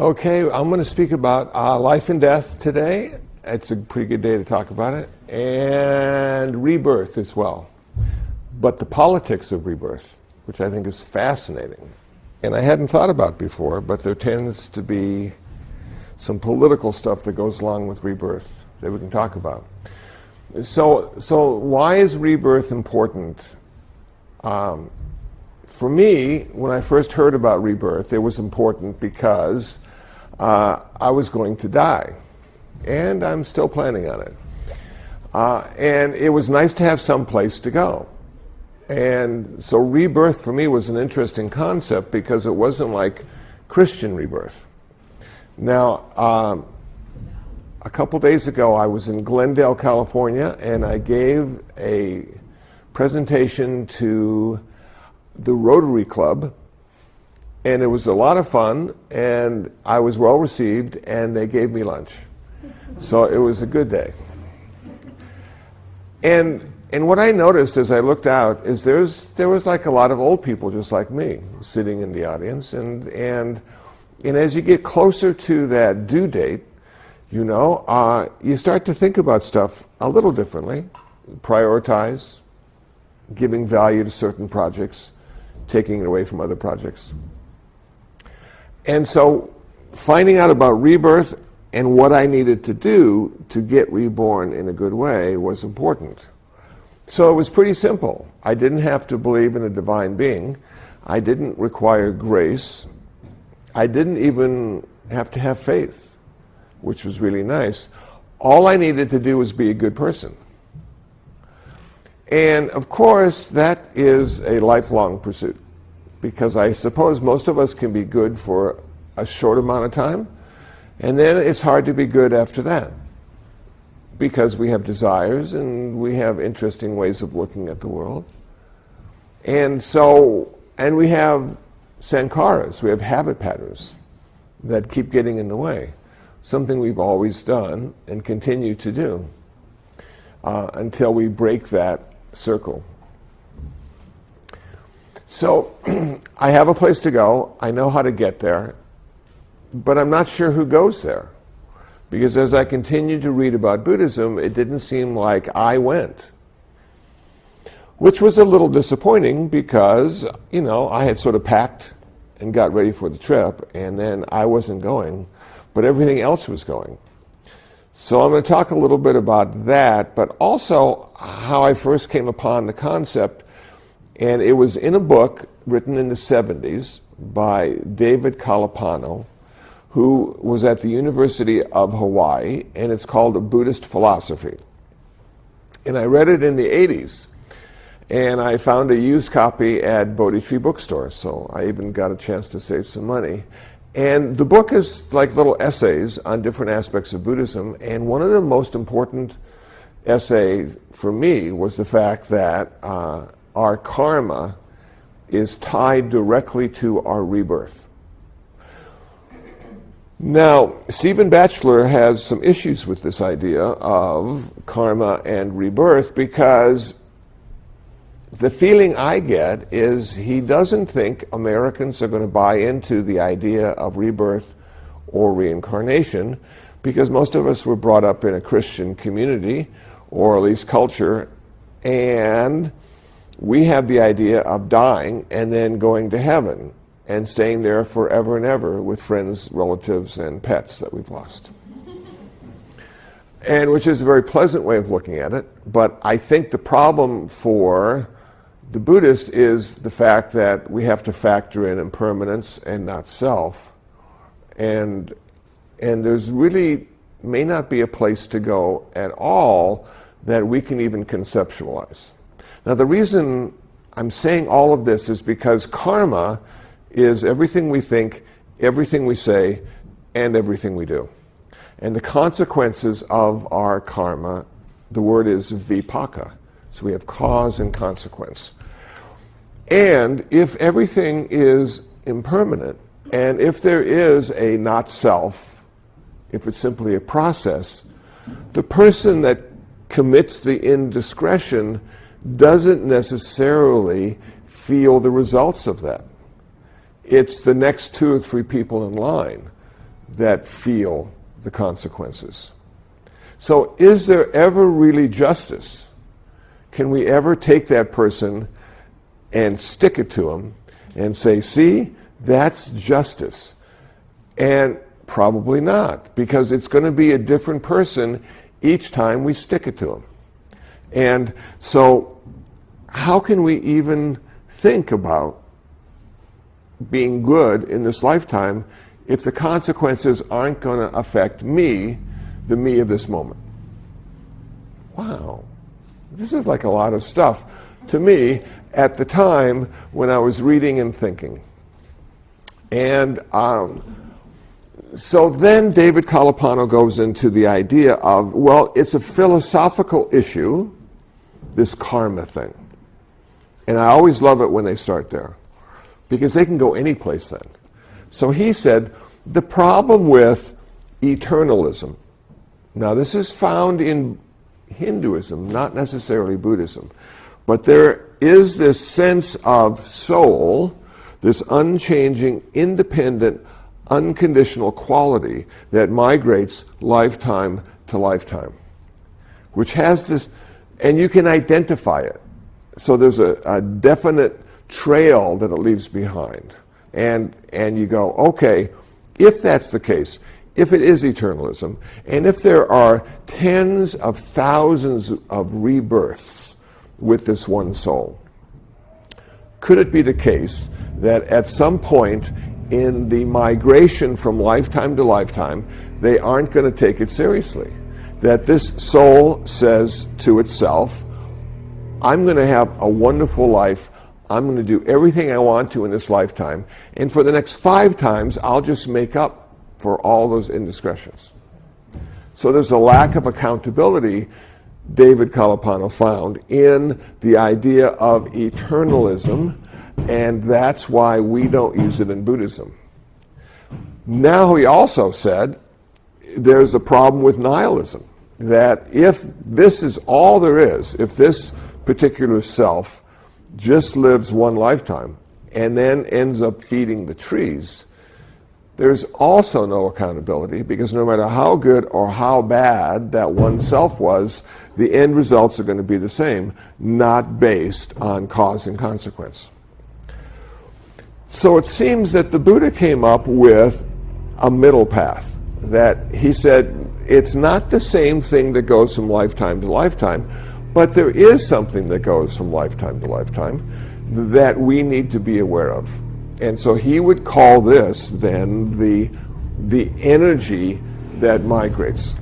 Okay, I'm going to speak about life and death today. It's a pretty good day to talk about it. And rebirth as well. But the politics of rebirth, which I think is fascinating. And I hadn't thought about before, but there tends to be some political stuff that goes along with rebirth that we can talk about. So why is rebirth important? For me, when I first heard about rebirth, it was important because I was going to die. And I'm still planning on it. And it was nice to have some place to go. And so rebirth for me was an interesting concept because it wasn't like Christian rebirth. Now, a couple days ago, I was in Glendale, California, and I gave a presentation to the Rotary Club, and it was a lot of fun, and I was well received, and they gave me lunch. So it was a good day. And what I noticed as I looked out is there was like a lot of old people just like me sitting in the audience, and as you get closer to that due date, you start to think about stuff a little differently, prioritize, giving value to certain projects, taking it away from other projects. And so finding out about rebirth and what I needed to do to get reborn in a good way was important. So it was pretty simple. I didn't have to believe in a divine being. I didn't require grace. I didn't even have to have faith, which was really nice. All I needed to do was be a good person. And of course, that is a lifelong pursuit, because I suppose most of us can be good for a short amount of time, and then it's hard to be good after that, because we have desires and we have interesting ways of looking at the world. And we have sankharas, we have habit patterns that keep getting in the way, something we've always done and continue to do until we break that circle. So I have a place to go, I know how to get there, but I'm not sure who goes there. Because as I continued to read about Buddhism, it didn't seem like I went. Which was a little disappointing because, I had sort of packed and got ready for the trip, and then I wasn't going, but everything else was going. So I'm going to talk a little bit about that, but also how I first came upon the concept, and it was in a book written in the 70s by David Kalapano, who was at the University of Hawaii, and it's called A Buddhist Philosophy. And I read it in the 80s, and I found a used copy at Bodhi Tree Bookstore, so I even got a chance to save some money. And the book is like little essays on different aspects of Buddhism, and one of the most important essays for me was the fact that our karma is tied directly to our rebirth. Now, Stephen Batchelor has some issues with this idea of karma and rebirth because the feeling I get is he doesn't think Americans are going to buy into the idea of rebirth or reincarnation because most of us were brought up in a Christian community, or at least culture, and we have the idea of dying and then going to heaven and staying there forever and ever with friends, relatives, and pets that we've lost. And which is a very pleasant way of looking at it, but I think the problem for the Buddhist is the fact that we have to factor in impermanence and not self. And there's really may not be a place to go at all that we can even conceptualize. Now the reason I'm saying all of this is because karma is everything we think, everything we say, and everything we do. And the consequences of our karma, the word is vipaka. So we have cause and consequence. And if everything is impermanent, and if there is a not self, if it's simply a process, the person that commits the indiscretion doesn't necessarily feel the results of that. It's the next 2 or 3 people in line that feel the consequences. So is there ever really justice? Can we ever take that person and stick it to them and say, see, that's justice? And probably not, because it's going to be a different person each time we stick it to them. And so how can we even think about being good in this lifetime if the consequences aren't going to affect me, the me of this moment? Wow. This is like a lot of stuff to me at the time when I was reading and thinking. And so then David Kalapano goes into the idea of, well, it's a philosophical issue, this karma thing. And I always love it when they start there, because they can go any place then. So he said, the problem with eternalism, now this is found in Hinduism, not necessarily Buddhism, but there is this sense of soul, this unchanging, independent, unconditional quality that migrates lifetime to lifetime, which has this, and you can identify it. So there's a definite trail that it leaves behind. And you go, okay, if that's the case, if it is eternalism, and if there are tens of thousands of rebirths with this one soul, could it be the case that at some point in the migration from lifetime to lifetime, they aren't going to take it seriously? That this soul says to itself, I'm going to have a wonderful life, I'm going to do everything I want to in this lifetime, and for the next 5 times, I'll just make up for all those indiscretions. So there's a lack of accountability, David Kalapano found, in the idea of eternalism, and that's why we don't use it in Buddhism. Now he also said there's a problem with nihilism, that if this is all there is, if this particular self just lives one lifetime and then ends up feeding the trees, there's also no accountability, because no matter how good or how bad that one self was, the end results are going to be the same, not based on cause and consequence. So it seems that the Buddha came up with a middle path, that he said it's not the same thing that goes from lifetime to lifetime, but there is something that goes from lifetime to lifetime that we need to be aware of. And so he would call this then the energy that migrates.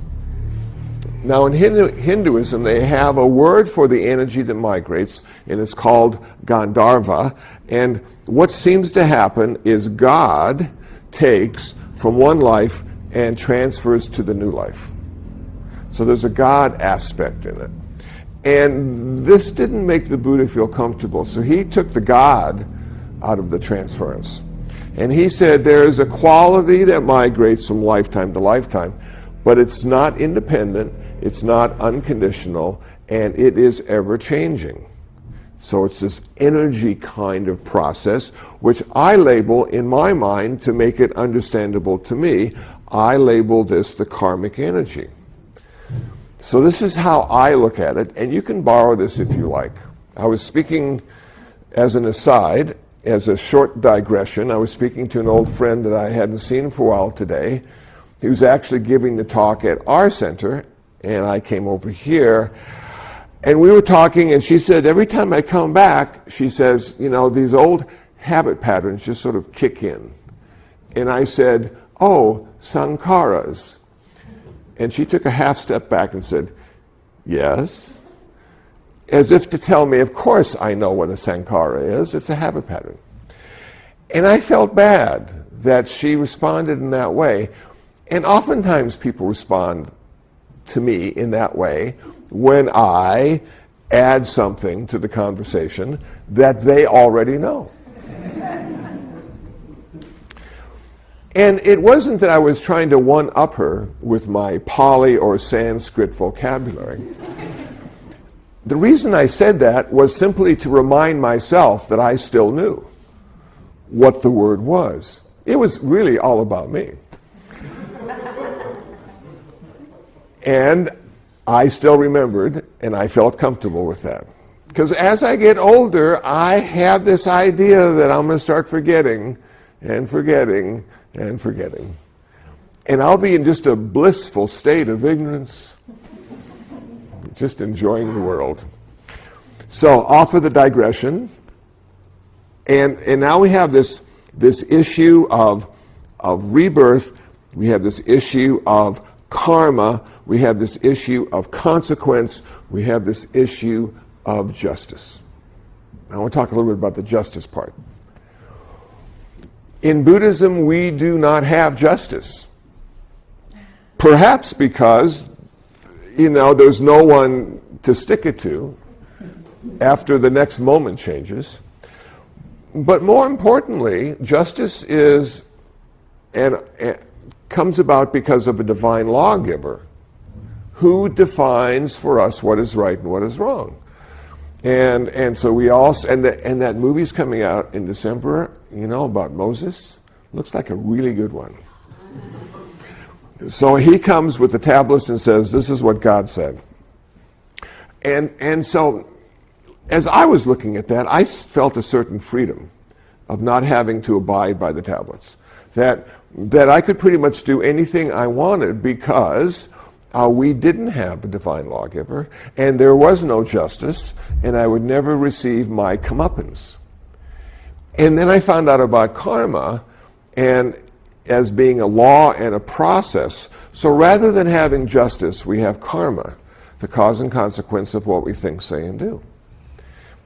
Now in Hinduism, they have a word for the energy that migrates, and it's called Gandharva. And what seems to happen is God takes from one life and transfers to the new life. So there's a God aspect in it. And this didn't make the Buddha feel comfortable, so he took the God out of the transference. And he said there is a quality that migrates from lifetime to lifetime, but it's not independent, it's not unconditional, and it is ever-changing. So it's this energy kind of process, which I label in my mind, to make it understandable to me, I label this the karmic energy. So this is how I look at it, and you can borrow this if you like. I was speaking, as an aside, as a short digression, I was speaking to an old friend that I hadn't seen for a while today. He was actually giving the talk at our center, and I came over here, and we were talking, and she said, every time I come back, she says, you know, these old habit patterns just sort of kick in. And I said, oh, sankharas. And she took a half step back and said, yes. As if to tell me, of course I know what a sankhara is, it's a habit pattern. And I felt bad that she responded in that way. And oftentimes people respond to me in that way when I add something to the conversation that they already know. And it wasn't that I was trying to one-up her with my Pali or Sanskrit vocabulary. The reason I said that was simply to remind myself that I still knew what the word was. It was really all about me. And I still remembered, and I felt comfortable with that. Because as I get older, I have this idea that I'm going to start forgetting and forgetting and forgetting. And I'll be in just a blissful state of ignorance, just enjoying the world. So, off of the digression, and now we have this issue of rebirth, we have this issue of karma, we have this issue of consequence, we have this issue of justice. I want to talk a little bit about the justice part. In Buddhism, we do not have justice. Perhaps because, there's no one to stick it to after the next moment changes. But more importantly, justice is and comes about because of a divine lawgiver who defines for us what is right and what is wrong. And so we also, and that movie's coming out in December, about Moses. Looks like a really good one. So he comes with the tablets and says, this is what God said. And so as I was looking at that, I felt a certain freedom of not having to abide by the tablets. That I could pretty much do anything I wanted because we didn't have a divine lawgiver, and there was no justice, and I would never receive my comeuppance. And then I found out about karma and as being a law and a process. So rather than having justice, we have karma, the cause and consequence of what we think, say, and do.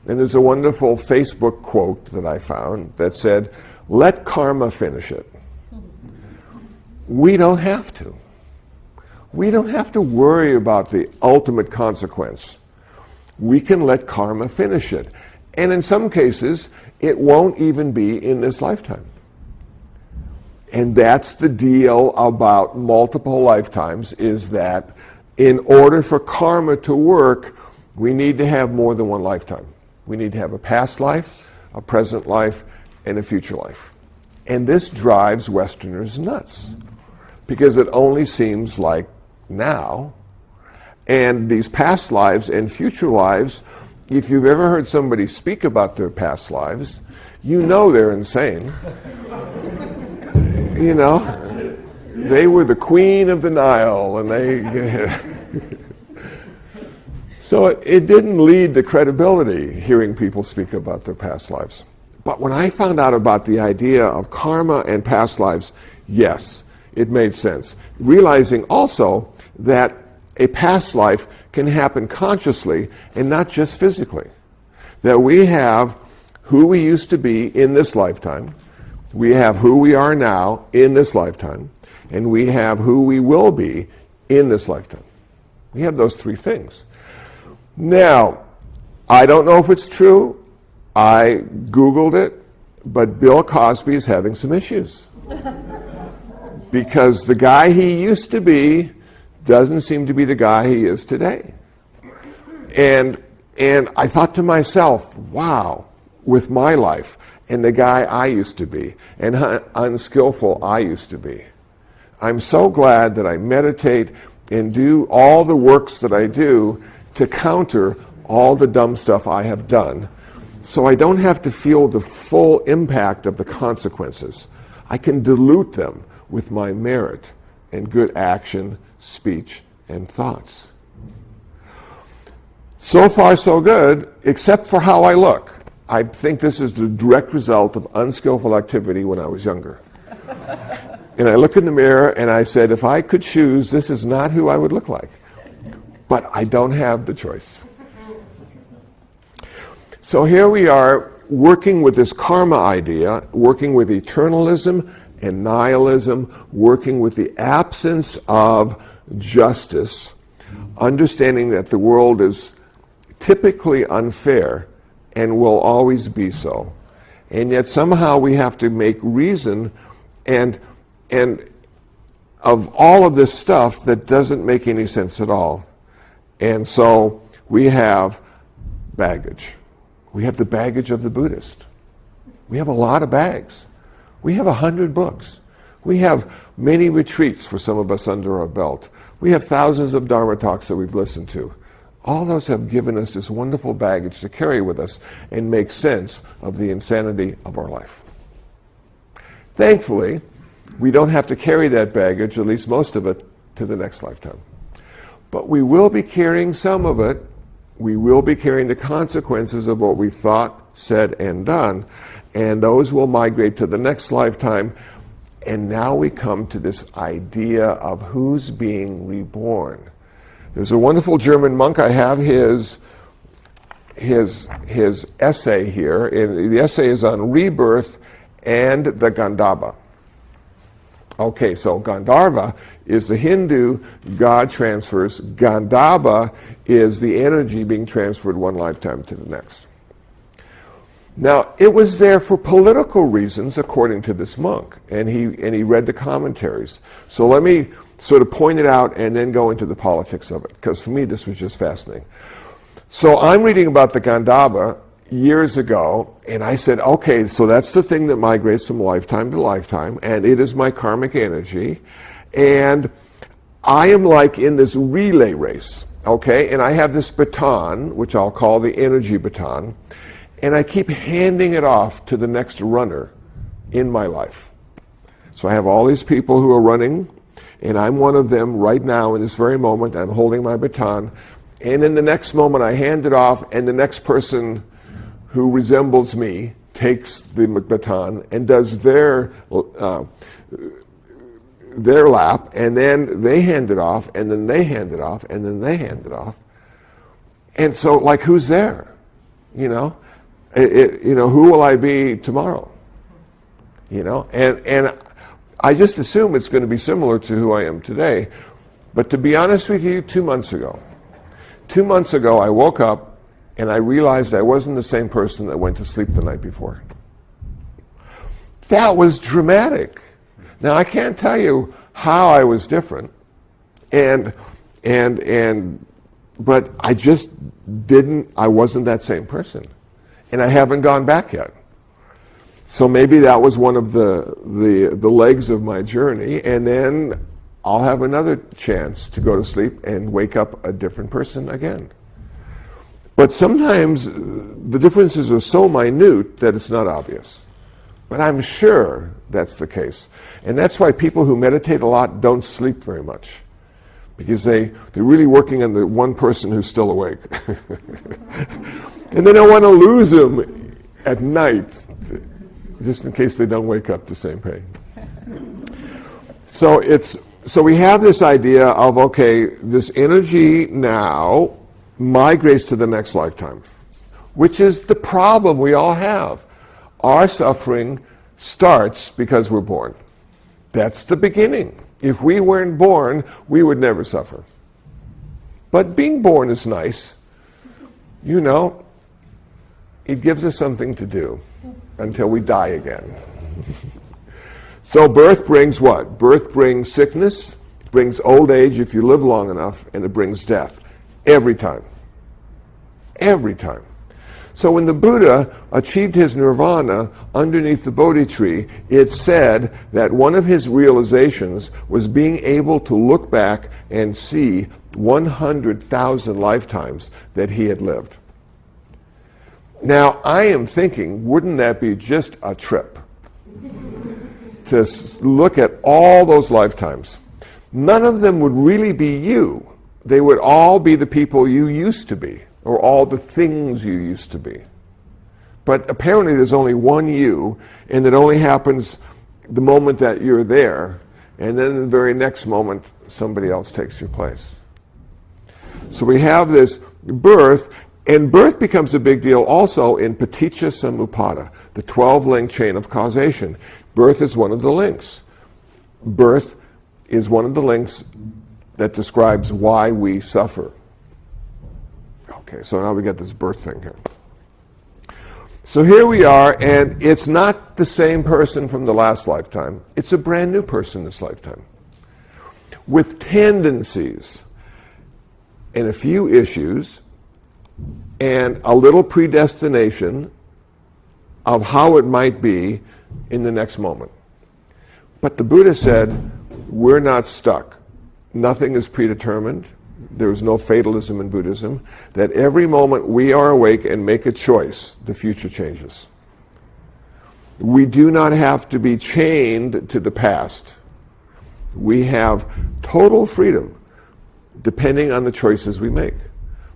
And there's a wonderful Facebook quote that I found that said, "Let karma finish it." We don't have to. We don't have to worry about the ultimate consequence. We can let karma finish it. And in some cases, it won't even be in this lifetime. And that's the deal about multiple lifetimes, is that in order for karma to work, we need to have more than one lifetime. We need to have a past life, a present life, and a future life. And this drives Westerners nuts, because it only seems like now. And these past lives and future lives, if you've ever heard somebody speak about their past lives, they're insane. They were the queen of the Nile, and So it didn't lead to credibility, hearing people speak about their past lives. But when I found out about the idea of karma and past lives, yes, it made sense. Realizing also that a past life can happen consciously and not just physically. That we have who we used to be in this lifetime, we have who we are now in this lifetime, and we have who we will be in this lifetime. We have those three things. Now, I don't know if it's true. I Googled it, but Bill Cosby is having some issues. Because the guy he used to be doesn't seem to be the guy he is today. And I thought to myself, wow, with my life and the guy I used to be and how unskillful I used to be, I'm so glad that I meditate and do all the works that I do to counter all the dumb stuff I have done, so I don't have to feel the full impact of the consequences. I can dilute them with my merit and good action, speech, and thoughts. So far, so good, except for how I look. I think this is the direct result of unskillful activity when I was younger. And I look in the mirror and I said, if I could choose, this is not who I would look like. But I don't have the choice. So here we are working with this karma idea, working with eternalism and nihilism, working with the absence of justice, understanding that the world is typically unfair and will always be so. And yet somehow we have to make reason and of all of this stuff that doesn't make any sense at all. And so we have baggage. We have the baggage of the Buddhist. We have a lot of bags. We have 100 books. We have many retreats for some of us under our belt. We have thousands of Dharma talks that we've listened to. All those have given us this wonderful baggage to carry with us and make sense of the insanity of our life. Thankfully, we don't have to carry that baggage, at least most of it, to the next lifetime. But we will be carrying some of it. We will be carrying the consequences of what we thought, said, and done, and those will migrate to the next lifetime. And now we come to this idea of who's being reborn. There's a wonderful German monk. I have his essay here. And the essay is on rebirth and the Gandharva. Okay, so Gandharva is the Hindu god transfers. Gandharva is the energy being transferred one lifetime to the next. Now, it was there for political reasons, according to this monk, and he read the commentaries. So let me sort of point it out and then go into the politics of it, because for me this was just fascinating. So I'm reading about the Gandharva years ago, and I said, okay, so that's the thing that migrates from lifetime to lifetime, and it is my karmic energy, and I am like in this relay race, okay, and I have this baton, which I'll call the energy baton, and I keep handing it off to the next runner in my life. So I have all these people who are running, and I'm one of them right now in this very moment. I'm holding my baton, and in the next moment I hand it off, and the next person who resembles me takes the baton and does their lap, and then they hand it off, and then they hand it off, and then they hand it off. And so, like, who's there? You know? Who will I be tomorrow? And I just assume it's going to be similar to who I am today. But to be honest with you, 2 months ago I woke up and I realized I wasn't the same person that went to sleep the night before. That was dramatic. Now, I can't tell you how I was different, but I just I wasn't that same person. And I haven't gone back yet. So maybe that was one of the legs of my journey, and then I'll have another chance to go to sleep and wake up a different person again. But sometimes the differences are so minute that it's not obvious. But I'm sure that's the case. And that's why people who meditate a lot don't sleep very much. Because they're really working on the one person who's still awake. And they don't want to lose them at night, just in case they don't wake up the same way. So we have this idea of, okay, this energy now migrates to the next lifetime, which is the problem we all have. Our suffering starts because we're born. That's the beginning. If we weren't born, we would never suffer. But being born is nice. It gives us something to do until we die again. So birth brings what? Birth brings sickness, brings old age if you live long enough, and it brings death. Every time. Every time. So when the Buddha achieved his nirvana underneath the Bodhi tree, it said that one of his realizations was being able to look back and see 100,000 lifetimes that he had lived. Now, I am thinking, wouldn't that be just a trip? To look at all those lifetimes. None of them would really be you. They would all be the people you used to be, or all the things you used to be. But apparently there's only one you, and it only happens the moment that you're there, and then in the very next moment, somebody else takes your place. So we have this birth, and birth becomes a big deal also in Paticca Samuppada, the 12-link chain of causation. Birth is one of the links. Birth is one of the links that describes why we suffer. Okay, so now we get this birth thing here. So here we are, and it's not the same person from the last lifetime. It's a brand new person this lifetime, with tendencies and a few issues and a little predestination of how it might be in the next moment. But the Buddha said, we're not stuck. nothing is predetermined. There is no fatalism in Buddhism. That every moment we are awake and make a choice, the future changes. We do not have to be chained to the past. We have total freedom depending on the choices we make.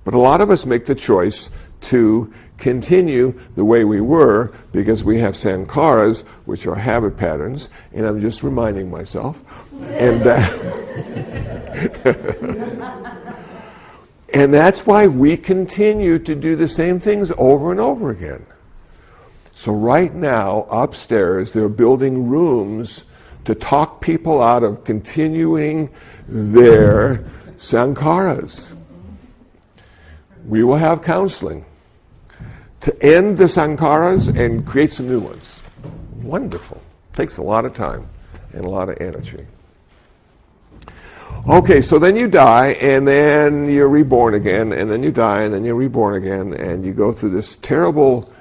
But a lot of us make the choice to continue the way we were because we have sankharas, which are habit patterns, and I'm just reminding myself. And and that's why we continue to do the same things over and over again. So right now, upstairs, they're building rooms to talk people out of continuing their sankharas. We will have counseling to end the sankharas and create some new ones. Wonderful. Takes a lot of time and a lot of energy. Okay, so then you die, and then you're reborn again, and then you die, and then you're reborn again, and you go through this terrible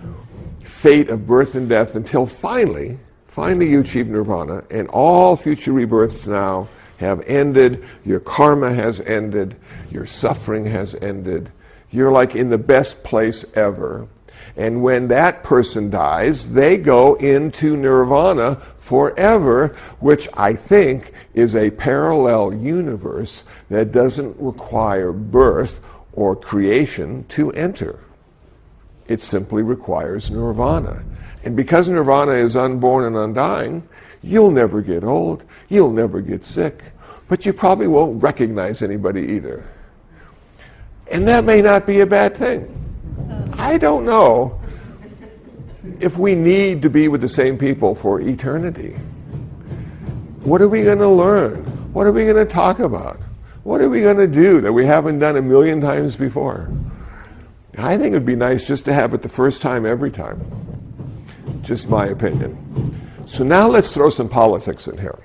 fate of birth and death until finally you achieve nirvana, and all future rebirths now have ended, your karma has ended, your suffering has ended, you're like in the best place ever. And when that person dies, they go into nirvana forever, which I think is a parallel universe that doesn't require birth or creation to enter. It simply requires nirvana. And because nirvana is unborn and undying, you'll never get old, you'll never get sick, but you probably won't recognize anybody either. And that may not be a bad thing. I don't know if we need to be with the same people for eternity. What are we going to learn? What are we going to talk about? What are we going to do that we haven't done a million times before? I think it would be nice just to have it the first time every time. Just my opinion. So now let's throw some politics in here.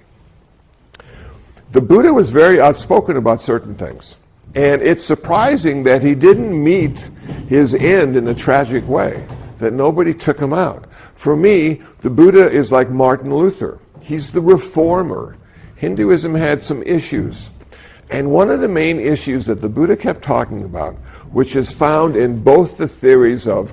The Buddha was very outspoken about certain things. And it's surprising that he didn't meet his end in a tragic way, that nobody took him out. For me, the Buddha is like Martin Luther. He's the reformer. Hinduism had some issues. And one of the main issues that the Buddha kept talking about, which is found in both the theories of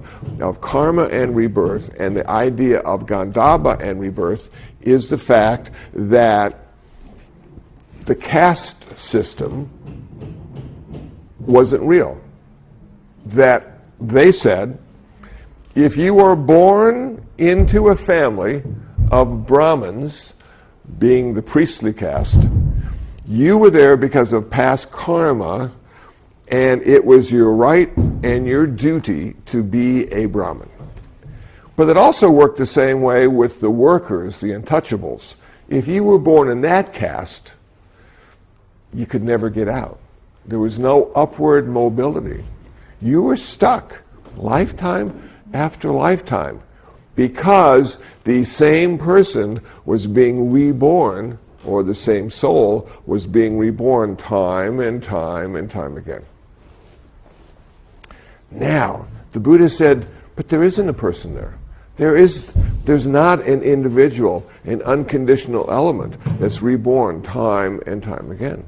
karma and rebirth and the idea of Gandhabba and rebirth, is the fact that the caste system wasn't real. That they said, if you were born into a family of Brahmins, being the priestly caste, you were there because of past karma, and it was your right and your duty to be a Brahmin. But it also worked the same way with the workers, the untouchables. If you were born in that caste, you could never get out. There was no upward mobility. You were stuck lifetime after lifetime because the same person was being reborn, or the same soul was being reborn time and time and time again. Now, the Buddha said, but there isn't a person there. There's not an individual, an unconditional element that's reborn time and time again.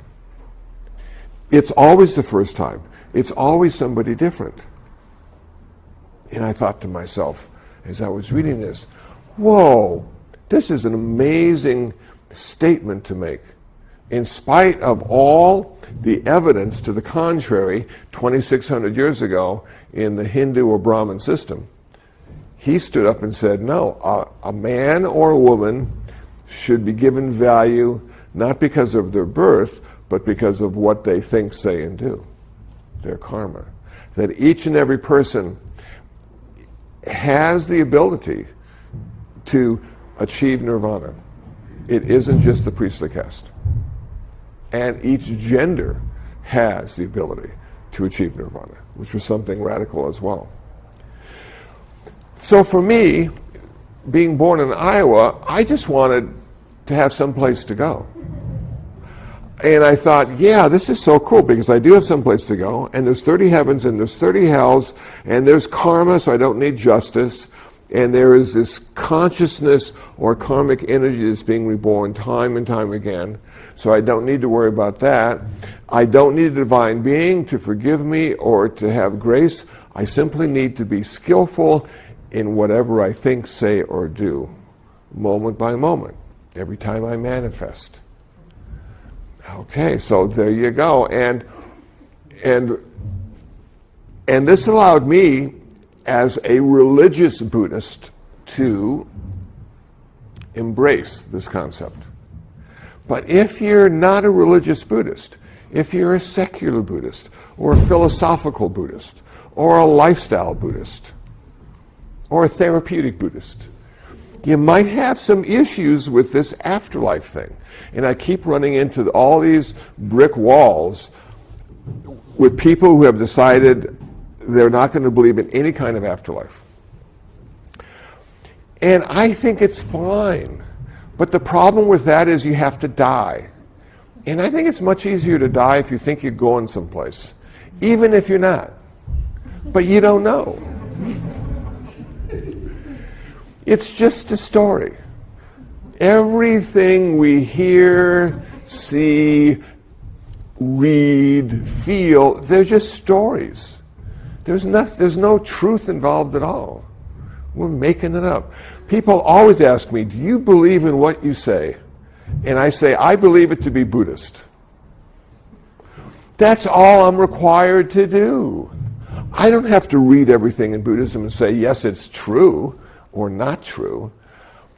It's always the first time. It's always somebody different. And I thought to myself, as I was reading this, whoa, this is an amazing statement to make. In spite of all the evidence to the contrary 2,600 years ago in the Hindu or Brahmin system, he stood up and said, no, a man or a woman should be given value not because of their birth, but because of what they think, say, and do, their karma. That each and every person has the ability to achieve nirvana. It isn't just the priestly caste. And each gender has the ability to achieve nirvana, which was something radical as well. So for me, being born in Iowa, I just wanted to have some place to go. And I thought, yeah, this is so cool because I do have some place to go, and there's 30 heavens and there's 30 hells, and there's karma, so I don't need justice, And there is this consciousness or karmic energy that's being reborn time and time again. So I don't need to worry about that. I don't need a divine being to forgive me or to have grace. I simply need to be skillful in whatever I think, say, or do, moment by moment, every time I manifest. Okay, so there you go. And this allowed me, as a religious Buddhist, to embrace this concept. But if you're not a religious Buddhist, if you're a secular Buddhist, or a philosophical Buddhist, or a lifestyle Buddhist, or a therapeutic Buddhist, you might have some issues with this afterlife thing. And I keep running into all these brick walls with people who have decided they're not going to believe in any kind of afterlife. And I think it's fine. But the problem with that is you have to die. And I think it's much easier to die if you think you're going someplace, even if you're not. But you don't know. It's just a story. Everything we hear, see, read, feel, they're just stories. There's no truth involved at all. We're making it up. People always ask me, do you believe in what you say? And I say, I believe it to be Buddhist. That's all I'm required to do. I don't have to read everything in Buddhism and say, yes, it's true or not true.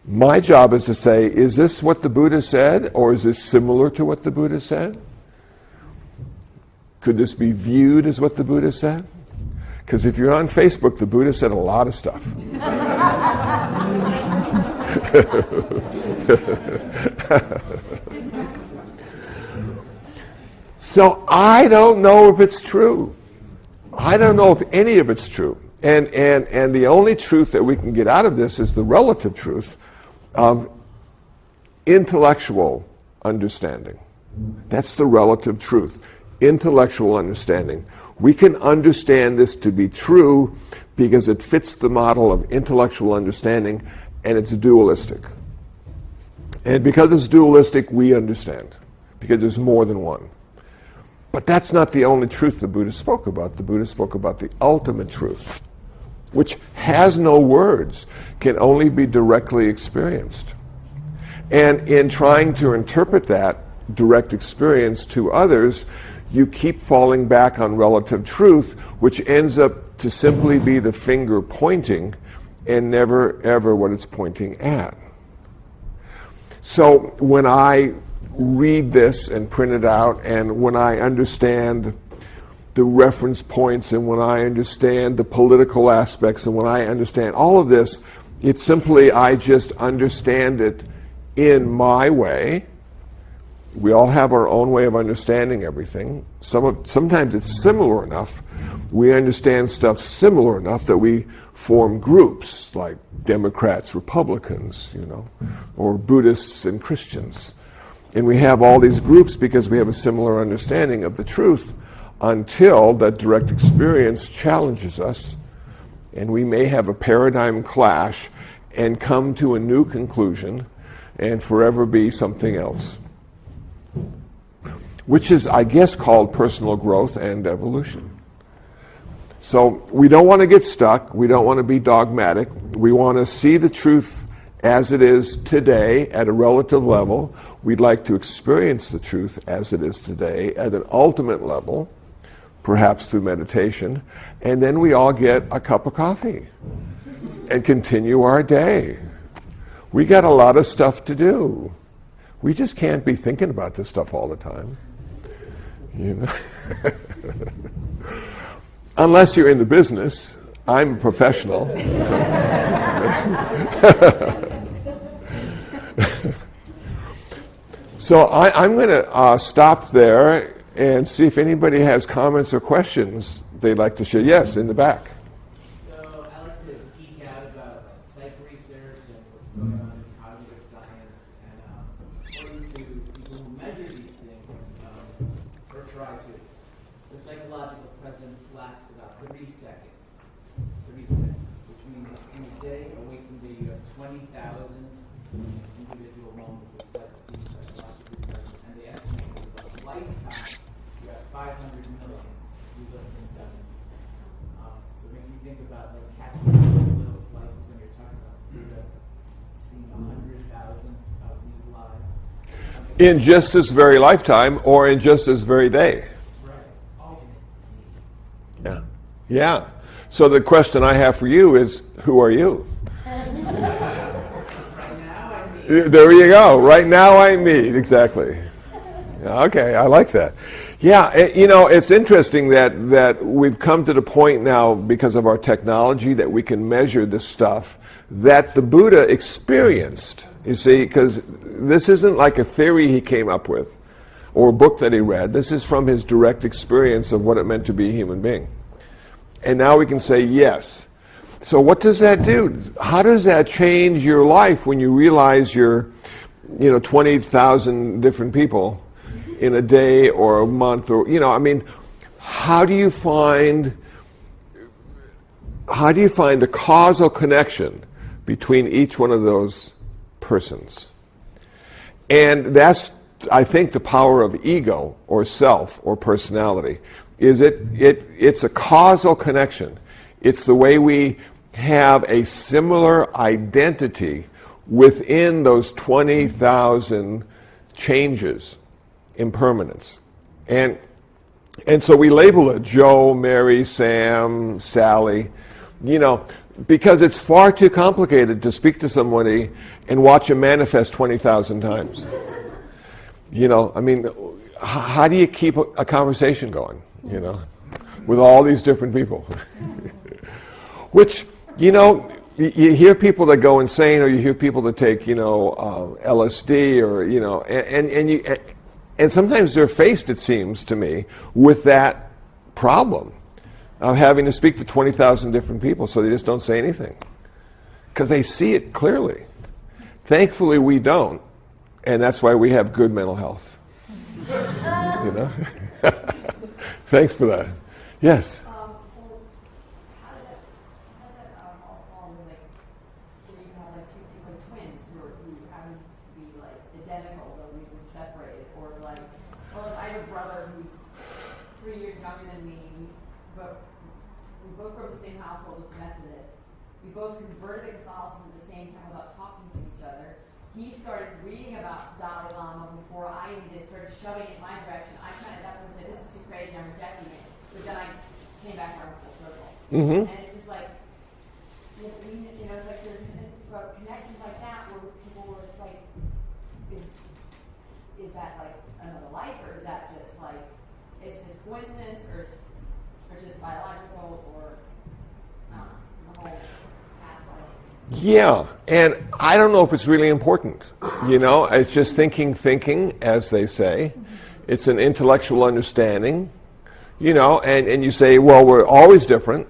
My job is to say, is this what the Buddha said, or is this similar to what the Buddha said? Could this be viewed as what the Buddha said? Because if you're on Facebook, the Buddha said a lot of stuff. So I don't know if it's true. I don't know if any of it's true. And the only truth that we can get out of this is the relative truth of intellectual understanding. That's the relative truth. Intellectual understanding. We can understand this to be true because it fits the model of intellectual understanding, and it's dualistic. And because it's dualistic, we understand, because there's more than one. But that's not the only truth the Buddha spoke about. The Buddha spoke about the ultimate truth, which has no words, can only be directly experienced. And in trying to interpret that direct experience to others, you keep falling back on relative truth, which ends up to simply be the finger pointing and never ever what it's pointing at. So when I read this and print it out, and when I understand the reference points, and when I understand the political aspects, and when I understand all of this, it's simply I just understand it in my way. We all have our own way of understanding everything. Sometimes it's similar enough. We understand stuff similar enough that we form groups, like Democrats, Republicans, or Buddhists and Christians. And we have all these groups because we have a similar understanding of the truth, until that direct experience challenges us, and we may have a paradigm clash and come to a new conclusion and forever be something else. Which is, I guess, called personal growth and evolution. So we don't want to get stuck. We don't want to be dogmatic. We want to see the truth as it is today at a relative level. We'd like to experience the truth as it is today at an ultimate level, perhaps through meditation. And then we all get a cup of coffee and continue our day. We got a lot of stuff to do. We just can't be thinking about this stuff all the time. Unless you're in the business. I'm a professional. So I'm going to stop there and see if anybody has comments or questions they'd like to share. Yes, in the back. So I like to geek out about psych research and what's going on in cognitive science, and according to people who measure these things, or try to, the psychological present lasts about 3 seconds. 3 seconds, which means in a day, a 20,000 individual moments of being psychologically present, and they estimate that over a lifetime, you have 500 million. You live to 70. So it makes me think about like catching those little slices when you're talking about Buddha, seeing 100,000 of these lives. In just this very lifetime, or in just this very day. Right. All in it. Yeah. Yeah. So the question I have for you is, who are you? Right now, I mean. There you go. Right now I'm me. Exactly. Okay, I like that. Yeah, it's interesting that we've come to the point now, because of our technology, that we can measure this stuff that the Buddha experienced. You see, because this isn't like a theory he came up with or a book that he read. This is from his direct experience of what it meant to be a human being. And now we can say yes. So what does that do? How does that change your life when you realize you're, 20,000 different people in a day or a month, or how do you find a causal connection between each one of those persons? And that's, I think, the power of ego or self or personality. It's a causal connection. It's the way we have a similar identity within those 20,000 changes, impermanence. And so we label it Joe, Mary, Sam, Sally, because it's far too complicated to speak to somebody and watch them manifest 20,000 times. How do you keep a conversation going, with all these different people? Which, you hear people that go insane, or you hear people that take, LSD, or, and sometimes they're faced, it seems to me, with that problem of having to speak to 20,000 different people, so they just don't say anything. Because they see it clearly. Thankfully, we don't, and that's why we have good mental health. Thanks for that. Yes? How does that all relate? Where you have like two people, twins, who happen to be like identical, though we've been separated, or like I have a brother who's 3 years younger than me, but we both grew up in the same household with Methodists. We both converted to Catholicism at the same time without talking to each other. He started reading about Dalai Lama before I even did, started shoving it in my direction. I kind of at that point said, this is too crazy, I'm rejecting it. But then I came back around full circle. Mm-hmm. And it's just like, it's like there's connections like that where people were just like, is that like another life, or is that just like, it's just coincidence, or just biological, or the whole past life? Yeah, and I don't know if it's really important. It's just thinking, as they say. It's an intellectual understanding, and you say, well, we're always different,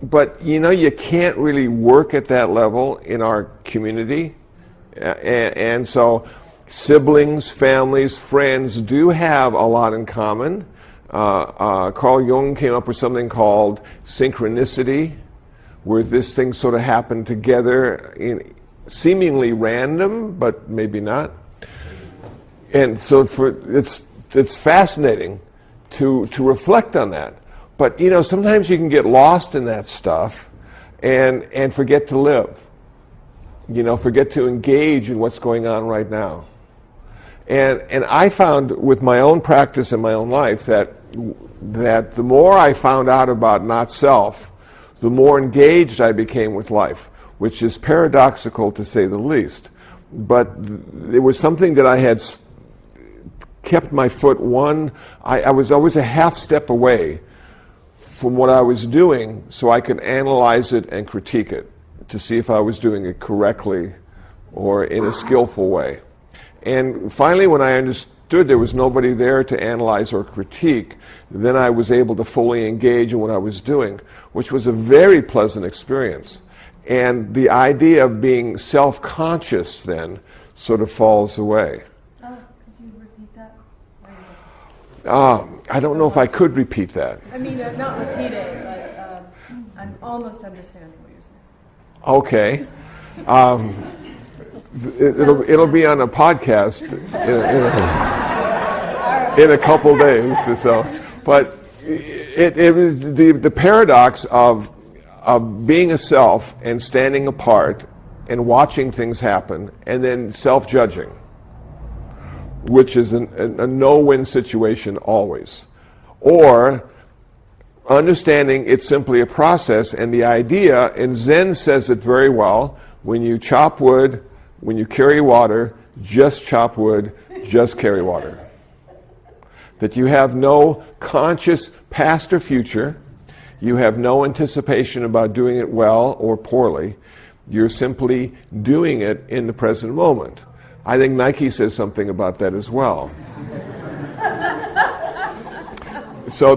but, you can't really work at that level in our community. And so siblings, families, friends do have a lot in common. Carl Jung came up with something called Synchronicity, where this thing sort of happened together, seemingly random, but maybe not. And so it's fascinating to reflect on that. But sometimes you can get lost in that stuff and forget to live. Forget to engage in what's going on right now. And I found with my own practice in my own life that the more I found out about not self, the more engaged I became with life, which is paradoxical to say the least. But it was something that I had kept my foot I was always a half step away from what I was doing, so I could analyze it and critique it to see if I was doing it correctly or in a skillful way. And finally, when I understood there was nobody there to analyze or critique, then I was able to fully engage in what I was doing, which was a very pleasant experience. And the idea of being self-conscious then sort of falls away. Could you repeat that? I don't know if I could repeat that. I mean, not repeat it, but I'm almost understanding what you're saying. Okay. It'll be on a podcast in a couple days or so. But it was the paradox of being a self and standing apart and watching things happen and then self-judging, which is a no-win situation always. Or understanding it's simply a process, and the idea, and Zen says it very well, when you chop wood, when you carry water, just chop wood, just carry water. That you have no conscious past or future, you have no anticipation about doing it well or poorly, you're simply doing it in the present moment. I think Nike says something about that as well. So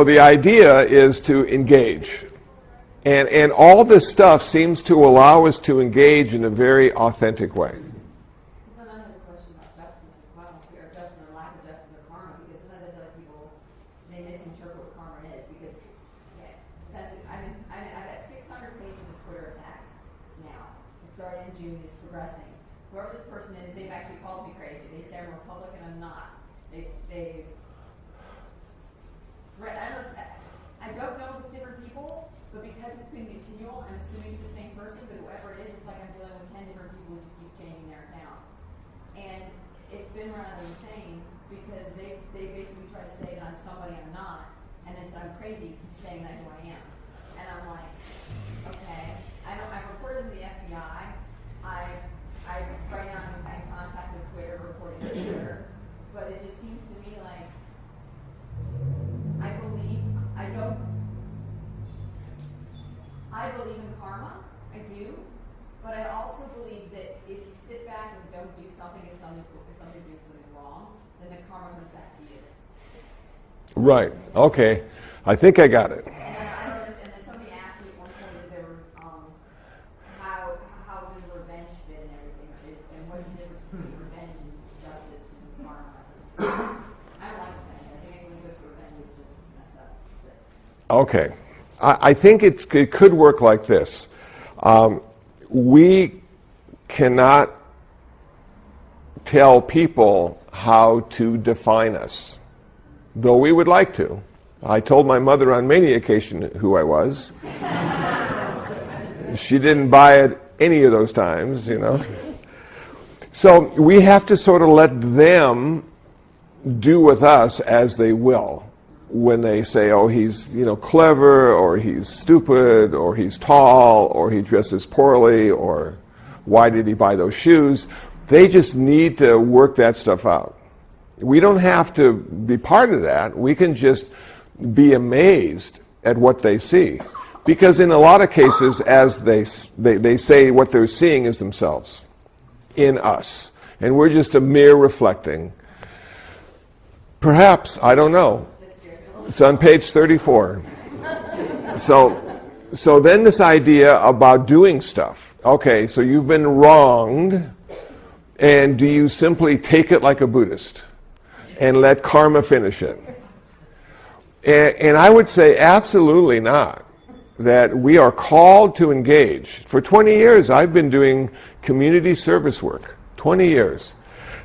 the idea is to engage. And all this stuff seems to allow us to engage in a very authentic way. Then I have a question about justice as well, or justice or lack of justice or karma, because sometimes I feel like people, they misinterpret what karma is, because I've got 600 pages of Twitter attacks now. It started in June, it's progressing. Whoever this person is, they've actually called me crazy. They say I'm Republican, I'm not. They've I don't know if it's different people, but because it's been continual, I'm assuming it's the same person, but whoever it is, it's like I'm dealing with 10 different people who just keep changing their account. And it's been rather insane, because they basically try to say that I'm somebody I'm not, and then say I'm crazy because I'm saying that who I am. And I'm like, okay, I've reported to the FBI, right now I'm in contact with Twitter, reporting to Twitter, but it just seems to me like, I believe in karma, I do, but I also believe that if you sit back and don't do something, if somebody's doing something wrong, then the karma comes back to you. Right, okay. I think I got it. And then somebody asked me at one point, is there, how does revenge fit and everything, and what's the difference between revenge and justice and karma? I don't like revenge. I think anyone who goes for revenge is just messed up. Okay. I think it could work like this. We cannot tell people how to define us, though we would like to. I told my mother on many occasions who I was. She didn't buy it any of those times, you know. So we have to sort of let them do with us as they will. When they say, oh, he's clever, or he's stupid, or he's tall, or he dresses poorly, or why did he buy those shoes? They just need to work that stuff out. We don't have to be part of that. We can just be amazed at what they see. Because in a lot of cases, as they say, what they're seeing is themselves in us. And we're just a mere reflecting. Perhaps, I don't know. It's on page 34. So then this idea about doing stuff. Okay, so you've been wronged, and do you simply take it like a Buddhist and let karma finish it? And I would say absolutely not. That we are called to engage. For 20 years I've been doing community service work. 20 years.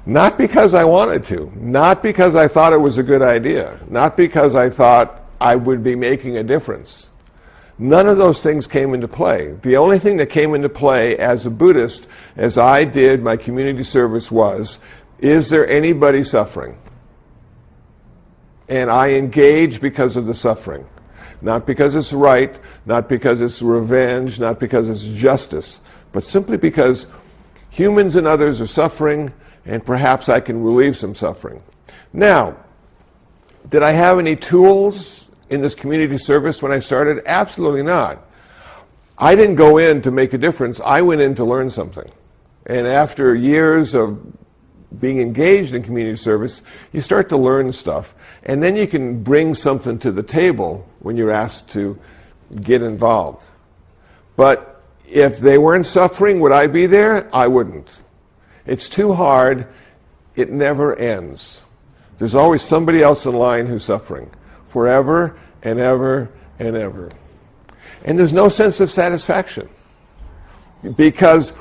Not because I wanted to, not because I thought it was a good idea, not because I thought I would be making a difference. None of those things came into play. The only thing that came into play as a Buddhist, as I did my community service, was, is there anybody suffering? And I engage because of the suffering. Not because it's right, not because it's revenge, not because it's justice, but simply because humans and others are suffering, and perhaps I can relieve some suffering. Now, did I have any tools in this community service when I started? Absolutely not. I didn't go in to make a difference. I went in to learn something. And after years of being engaged in community service, you start to learn stuff. And then you can bring something to the table when you're asked to get involved. But if they weren't suffering, would I be there? I wouldn't. It's too hard. It never ends. There's always somebody else in line who's suffering. Forever and ever and ever. And there's no sense of satisfaction. Because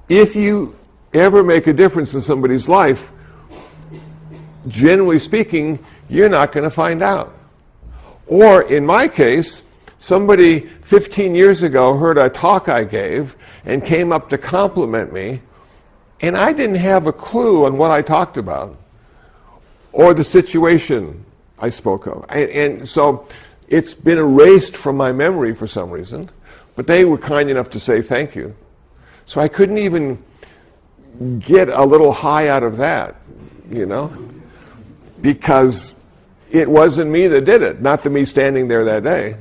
if you ever make a difference in somebody's life, generally speaking, you're not going to find out. Or in my case, somebody 15 years ago heard a talk I gave and came up to compliment me, and I didn't have a clue on what I talked about or the situation I spoke of. And so it's been erased from my memory for some reason, but they were kind enough to say thank you. So I couldn't even get a little high out of that, you know, because it wasn't me that did it, not the me standing there that day.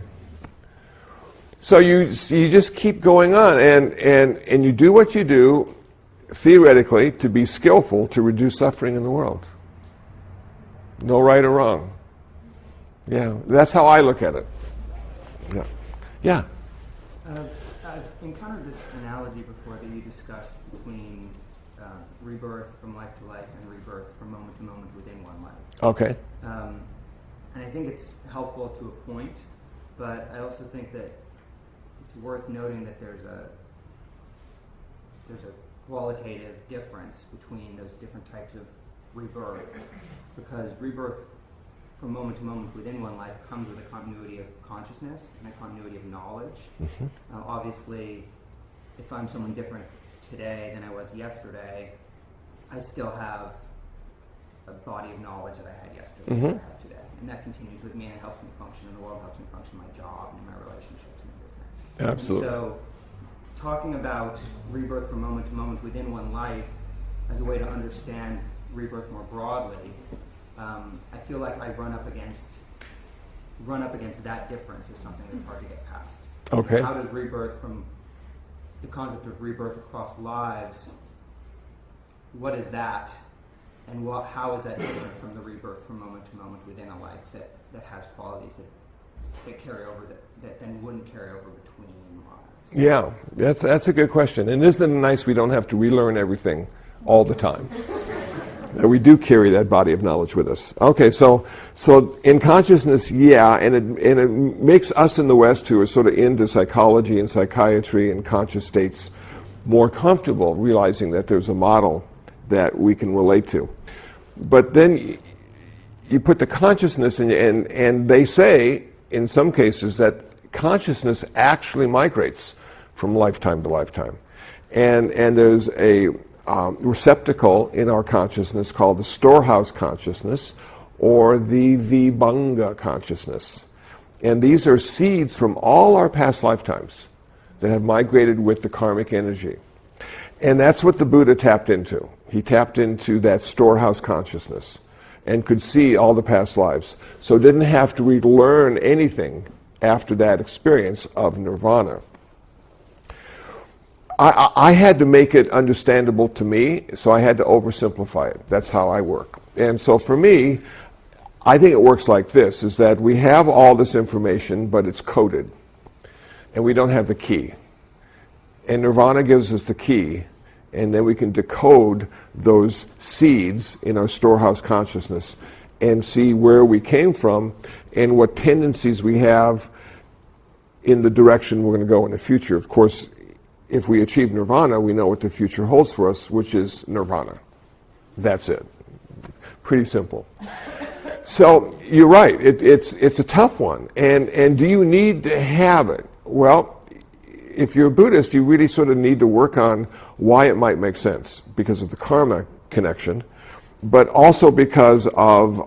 So you just keep going on, and you do what you do, theoretically, to be skillful to reduce suffering in the world. No right or wrong. Yeah, that's how I look at it. Yeah. Yeah. I've encountered this analogy before that you discussed between rebirth from life to life and rebirth from moment to moment within one life. Okay. And I think it's helpful to a point, but I also think that it's worth noting that there's a qualitative difference between those different types of rebirth, because rebirth from moment to moment within one life comes with a continuity of consciousness and a continuity of knowledge. Mm-hmm. Obviously, if I'm someone different today than I was yesterday, I still have a body of knowledge that I had yesterday mm-hmm. that I have today. And that continues with me, and it helps me function in the world, helps me function in my job and in my relationships and everything. Absolutely. And so, talking about rebirth from moment to moment within one life as a way to understand rebirth more broadly, I feel like I run up against that difference as something that's hard to get past. Okay. How does rebirth from the concept of rebirth across lives, what is that? And how is that different from the rebirth from moment to moment within a life that has qualities that carry over that then wouldn't carry over between lives? Yeah, that's a good question. And isn't it nice we don't have to relearn everything all the time? That we do carry that body of knowledge with us. Okay, so in consciousness, yeah, and it makes us in the West who are sort of into psychology and psychiatry and conscious states more comfortable realizing that there's a model that we can relate to. But then you put the consciousness in, and they say, in some cases, that consciousness actually migrates from lifetime to lifetime. And there's a receptacle in our consciousness called the storehouse consciousness or the vibhanga consciousness. And these are seeds from all our past lifetimes that have migrated with the karmic energy. And that's what the Buddha tapped into. He tapped into that storehouse consciousness and could see all the past lives. So didn't have to relearn anything after that experience of nirvana. I had to make it understandable to me, so I had to oversimplify it. That's how I work. And so for me, I think it works like this, is that we have all this information, but it's coded. And we don't have the key. And nirvana gives us the key, and then we can decode those seeds in our storehouse consciousness and see where we came from and what tendencies we have in the direction we're going to go in the future. Of course, if we achieve nirvana, we know what the future holds for us, which is nirvana. That's it. Pretty simple. So you're right. It's a tough one. And do you need to have it? Well, if you're a Buddhist, you really sort of need to work on why it might make sense because of the karma connection, but also because of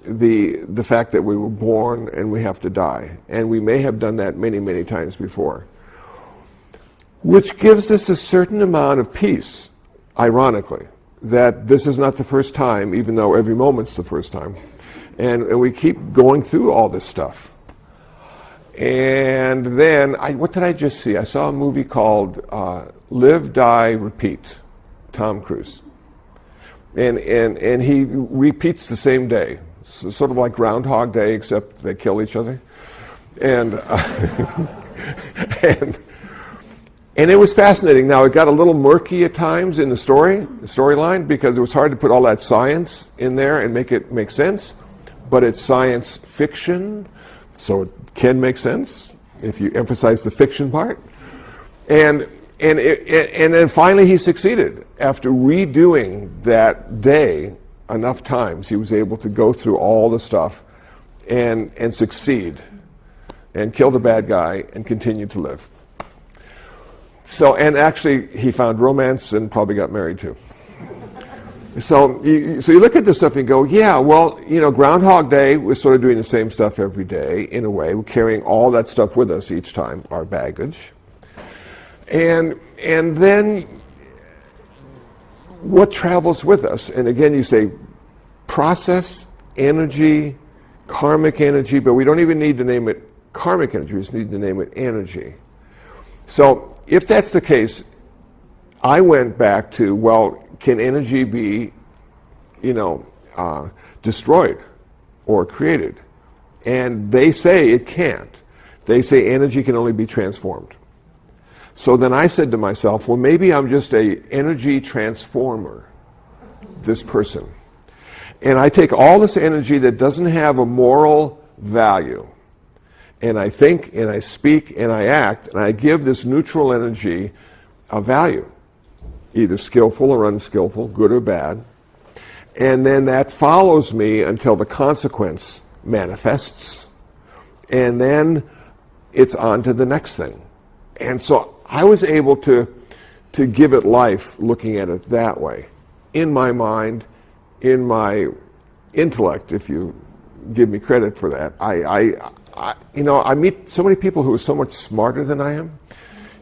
the fact that we were born and we have to die. And we may have done that many, many times before, which gives us a certain amount of peace, ironically, that this is not the first time, even though every moment's the first time. And we keep going through all this stuff. And then, what did I just see? I saw a movie called Live, Die, Repeat, Tom Cruise. And he repeats the same day. So sort of like Groundhog Day, except they kill each other. And and it was fascinating. Now, it got a little murky at times in the storyline, because it was hard to put all that science in there and make it make sense. But it's science fiction, so it can make sense if you emphasize the fiction part. And And then finally he succeeded. After redoing that day enough times, he was able to go through all the stuff and succeed and kill the bad guy and continue to live. So, and actually he found romance and probably got married too. So you look at this stuff and go, yeah, well, Groundhog Day, we're sort of doing the same stuff every day in a way. We're carrying all that stuff with us each time, our baggage. And then what travels with us? And again, you say process, energy, karmic energy, but we don't even need to name it karmic energy, we just need to name it energy. So if that's the case, I went back to, well, can energy be, destroyed or created? And they say it can't. They say energy can only be transformed. So then I said to myself, well, maybe I'm just a energy transformer, this person. And I take all this energy that doesn't have a moral value, and I think, and I speak, and I act, and I give this neutral energy a value, either skillful or unskillful, good or bad. And then that follows me until the consequence manifests, and then it's on to the next thing. And so I was able to give it life looking at it that way. In my mind, in my intellect, if you give me credit for that. I meet so many people who are so much smarter than I am.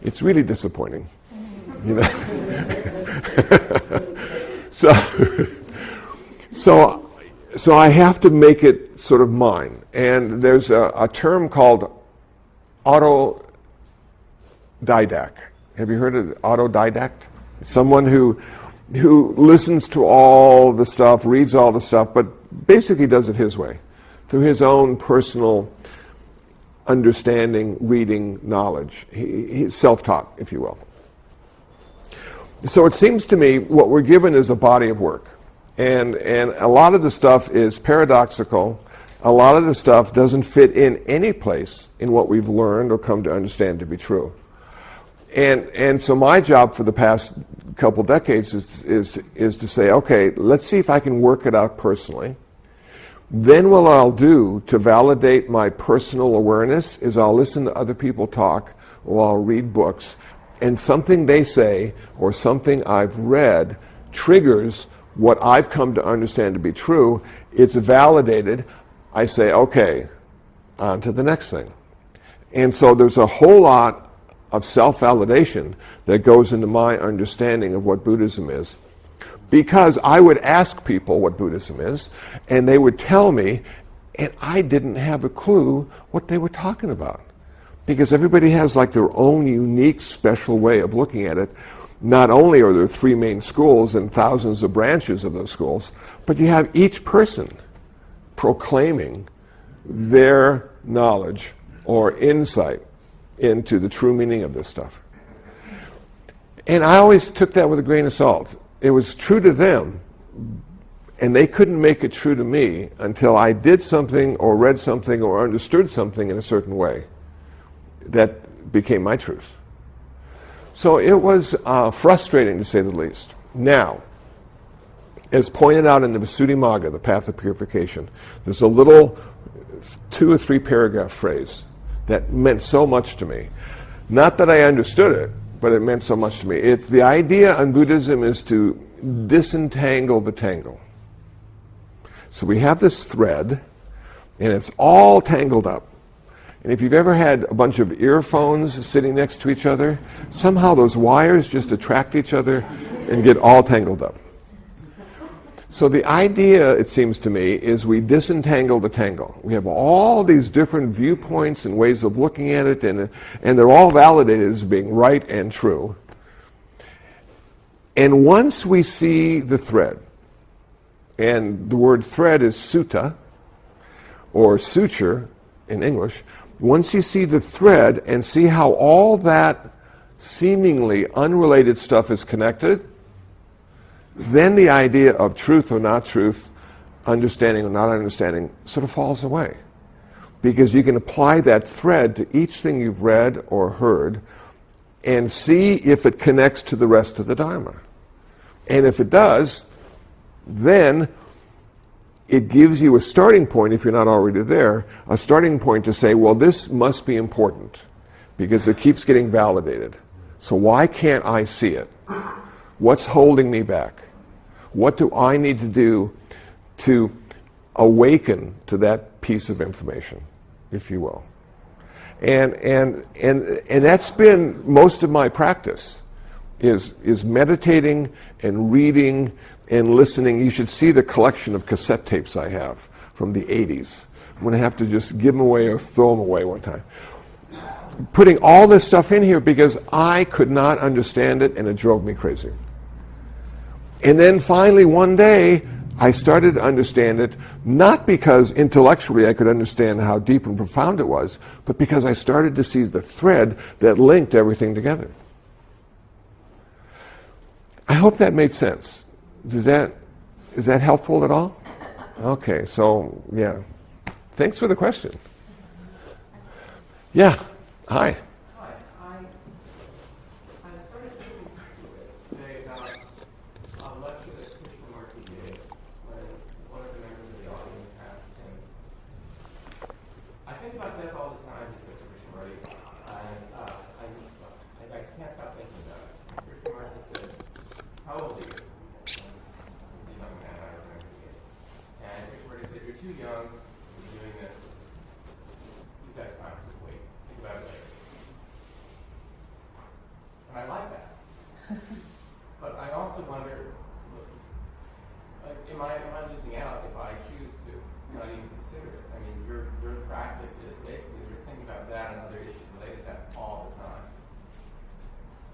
It's really disappointing. So I have to make it sort of mine. And there's a term called autodidact. Have you heard of autodidact? Someone who listens to all the stuff, reads all the stuff, but basically does it his way, through his own personal understanding, reading, knowledge. He's self-taught, if you will. So it seems to me what we're given is a body of work. And a lot of the stuff is paradoxical. A lot of the stuff doesn't fit in any place in what we've learned or come to understand to be true. And so my job for the past couple decades is to say, okay, let's see if I can work it out personally. Then what I'll do to validate my personal awareness is I'll listen to other people talk, or I'll read books, and something they say or something I've read triggers what I've come to understand to be true. It's validated. I say, okay, on to the next thing. And so there's a whole lot of self-validation that goes into my understanding of what Buddhism is. Because I would ask people what Buddhism is, and they would tell me, and I didn't have a clue what they were talking about. Because everybody has like their own unique, special way of looking at it. Not only are there 3 main schools and thousands of branches of those schools, but you have each person proclaiming their knowledge or insight into the true meaning of this stuff. And I always took that with a grain of salt. It was true to them, and they couldn't make it true to me until I did something or read something or understood something in a certain way that became my truth. So it was frustrating, to say the least. Now, as pointed out in the Visuddhimagga, the Path of Purification, there's a little 2 or 3 paragraph phrase that meant so much to me. Not that I understood it, but it meant so much to me. It's the idea in Buddhism is to disentangle the tangle. So we have this thread, and it's all tangled up. And if you've ever had a bunch of earphones sitting next to each other, somehow those wires just attract each other and get all tangled up. So the idea, it seems to me, is we disentangle the tangle. We have all these different viewpoints and ways of looking at it, and they're all validated as being right and true. And once we see the thread, and the word thread is sutta, or suture in English, once you see the thread and see how all that seemingly unrelated stuff is connected, then the idea of truth or not truth, understanding or not understanding, sort of falls away. Because you can apply that thread to each thing you've read or heard and see if it connects to the rest of the Dharma. And if it does, then it gives you a starting point, if you're not already there, a starting point to say, well, this must be important because it keeps getting validated. So why can't I see it? What's holding me back? What do I need to do to awaken to that piece of information, if you will? And that's been most of my practice, is meditating and reading and listening. You should see the collection of cassette tapes I have from the 80s. I'm going to have to just give them away or throw them away one time. Putting all this stuff in here because I could not understand it and it drove me crazy. And then finally one day I started to understand it, not because intellectually I could understand how deep and profound it was, but because I started to see the thread that linked everything together. I hope that made sense. Is that helpful at all? Okay, so yeah. Thanks for the question. Yeah. Hi. Hi. I started thinking today about a lecture that Krishnamurti gave when one of the members of the audience asked him, I think about death all the time, he said to Krishnamurti, and I can't stop thinking about it. Krishnamurti said, how old are you? He's a young man, I remember the age. And Krishnamurti said, you're too young to be doing this. You've got time, just wait. Think about it later. And I like that. But I also wonder, am I losing out if I choose to not even consider it? I mean, your practice is basically you're thinking about that and other issues related to that all the time.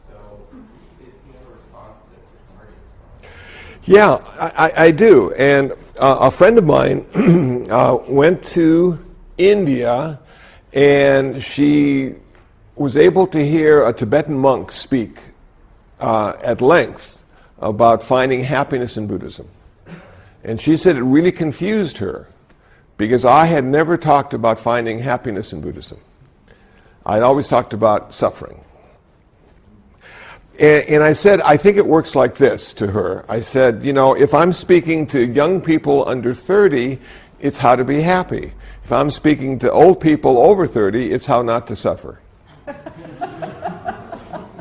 So is the response to Krishnamurti's response? Yeah, I do. And a friend of mine went to India, and she was able to hear a Tibetan monk speak at length about finding happiness in Buddhism. And she said it really confused her because I had never talked about finding happiness in Buddhism. I'd always talked about suffering. And I said, I think it works like this to her. I said, if I'm speaking to young people under 30, it's how to be happy. If I'm speaking to old people over 30, it's how not to suffer.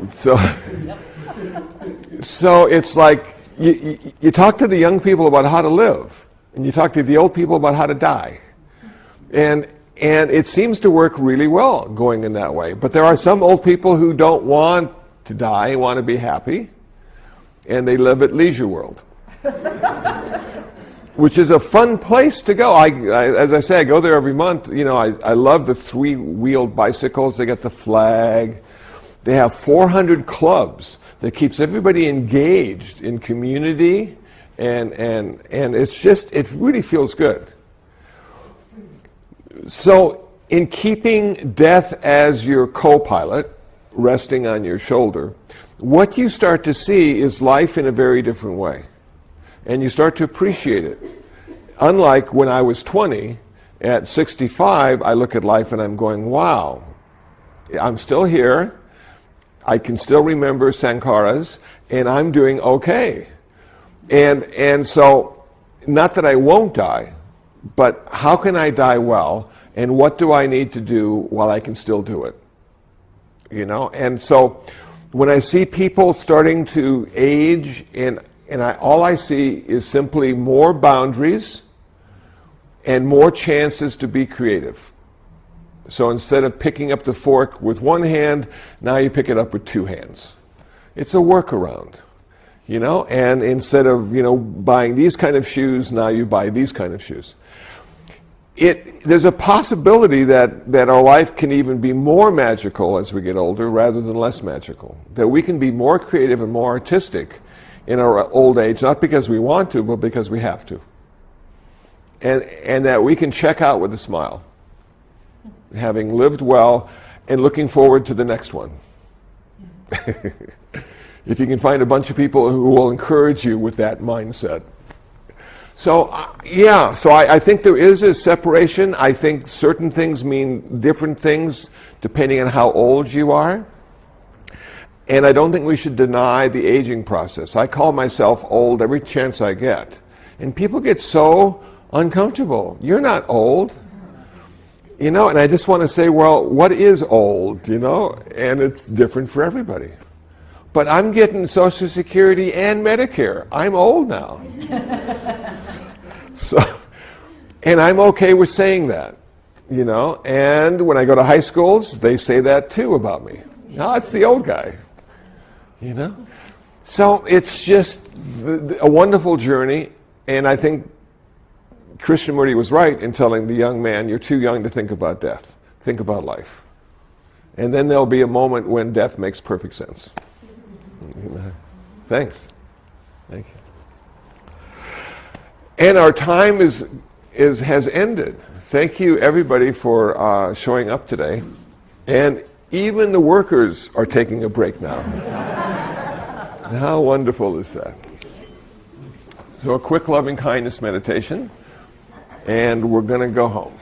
So it's like you talk to the young people about how to live, and you talk to the old people about how to die. And it seems to work really well going in that way. But there are some old people who don't want to die, want to be happy, and they live at Leisure World, which is a fun place to go. As I say, I go there every month. I love the 3-wheeled bicycles. They got the flag. They have 400 clubs that keeps everybody engaged in community, and it really feels good. So in keeping death as your co-pilot, resting on your shoulder, what you start to see is life in a very different way. And you start to appreciate it. Unlike when I was 20, at 65, I look at life and I'm going, wow, I'm still here. I can still remember sankharas, and I'm doing okay. And so, not that I won't die, but how can I die well, and what do I need to do while I can still do it? And so, when I see people starting to age, all I see is simply more boundaries and more chances to be creative. So instead of picking up the fork with one hand, now you pick it up with 2 hands. It's a workaround, and instead of, buying these kind of shoes, now you buy these kind of shoes. There's a possibility that our life can even be more magical as we get older rather than less magical. That we can be more creative and more artistic in our old age, not because we want to, but because we have to. And that we can check out with a smile, having lived well and looking forward to the next one. If you can find a bunch of people who will encourage you with that mindset. So I think there is a separation. I think certain things mean different things depending on how old you are. And I don't think we should deny the aging process. I call myself old every chance I get. And people get so uncomfortable. You're not old. You know, and I just want to say, well, what is old, you know? And it's different for everybody. But I'm getting Social Security and Medicare. I'm old now. So, and I'm okay with saying that, you know? And when I go to high schools, they say that too about me. No, it's the old guy, you know? So it's just a wonderful journey, and I think Krishnamurti was right in telling the young man, you're too young to think about death. Think about life. And then there'll be a moment when death makes perfect sense. Thanks. Thank you. And our time has ended. Thank you, everybody, for showing up today. And even the workers are taking a break now. How wonderful is that? So a quick loving kindness meditation. And we're going to go home.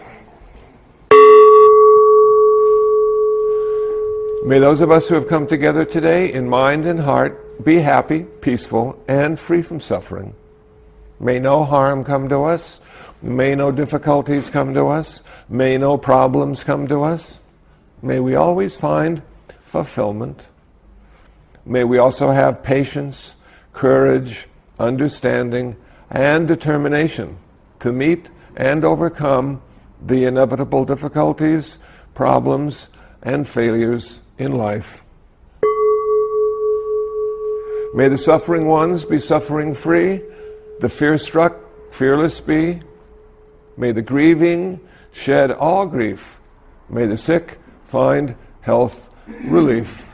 May those of us who have come together today in mind and heart be happy, peaceful, and free from suffering. May no harm come to us. May no difficulties come to us. May no problems come to us. May we always find fulfillment. May we also have patience, courage, understanding, and determination to meet and overcome the inevitable difficulties, problems, and failures in life. May the suffering ones be suffering-free, the fear-struck fearless be. May the grieving shed all grief. May the sick find health relief.